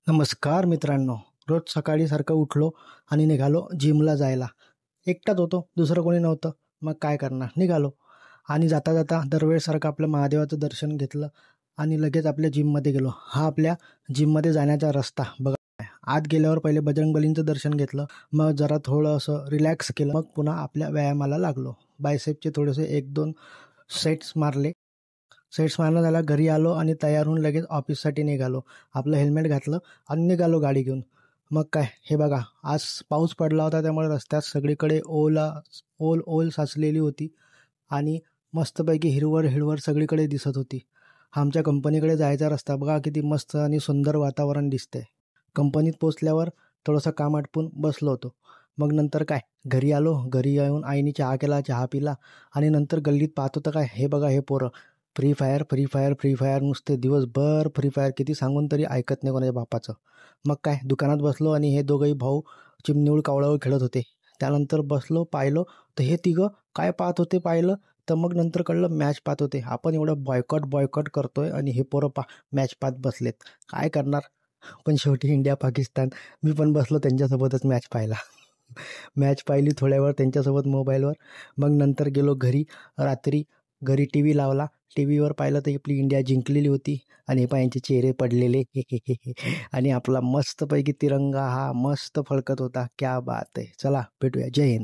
नमस्कार मित्रांनो. रोज सकाळी सारखं उठलो आणि निघालो जिमला जायला. एकटाच होतो, दुसरं कोणी नव्हतं. मग काय करणार, निघालो आणि जाता जाता दरवेळेसारखं आपलं महादेवाचं दर्शन घेतलं आणि लगेच आपल्या जिममध्ये गेलो. हा आपल्या जिममध्ये जाण्याचा रस्ता बघा. आत गेल्यावर पहिले बजरंगबलींचं दर्शन घेतलं, मग जरा थोडं असं रिलॅक्स केलं, मग पुन्हा आपल्या व्यायामाला लागलो. बायसेपचे थोडेसे 1-2 सेट्स मारले. सेट्स मारणं झाला, घरी आलो आणि तयार होऊन लगेच ऑफिससाठी निघालो. आपलं हेल्मेट घातलं आणि निघालो गाडी घेऊन. मग काय, हे बघा, आज पाऊस पडला होता त्यामुळे रस्त्यात सगळीकडे ओल साचलेली होती आणि मस्तपैकी हिरवळ हिरवळ सगळीकडे दिसत होती. आमच्या कंपनीकडे जायचा रस्ता बघा, किती मस्त आणि सुंदर वातावरण दिसतंय. कंपनीत पोचल्यावर थोडंसं काम आटपून बसलो होतो. मग नंतर काय, घरी आलो. घरी येऊन आईने चहा केला, चहा पिला आणि नंतर गल्लीत पाहतो तर काय, हे बघा हे पोरं free fire free fire free fire नुसते दिवसभर फ्री फायर, किती सांगून तरी ऐकत नाही कोणाच्या बापाचं. मग काय, दुकानात बसलो आणि हे दोघंही भाऊ चिमणीवर कावळावर खेळत होते. त्यानंतर बसलो पाहिलो तर हे तिघं काय पाहत होते पाहिलं, तर मग नंतर कळलं मॅच पाहत होते. आपण एवढं बॉयकॉट बॉयकॉट करतोय आणि हे पोरं मॅच पाहत बसलेत. काय करणार, पण शेवटी इंडिया पाकिस्तान. मी पण बसलो त्यांच्यासोबतच मॅच पाहायला. मॅच पाहिली थोड्या वेळ त्यांच्यासोबत मोबाईलवर. मग नंतर गेलो घरी. रात्री घरी टी व्ही लावला. टी व्हीवर पाहिलं तर आपली इंडिया जिंकलेली होती आणि हे पहा यांचे चेहरे पडलेले आणि आपला मस्तपैकी तिरंगा हा मस्त फडकत होता. क्या बात आहे. चला भेटूया. जय हिंद.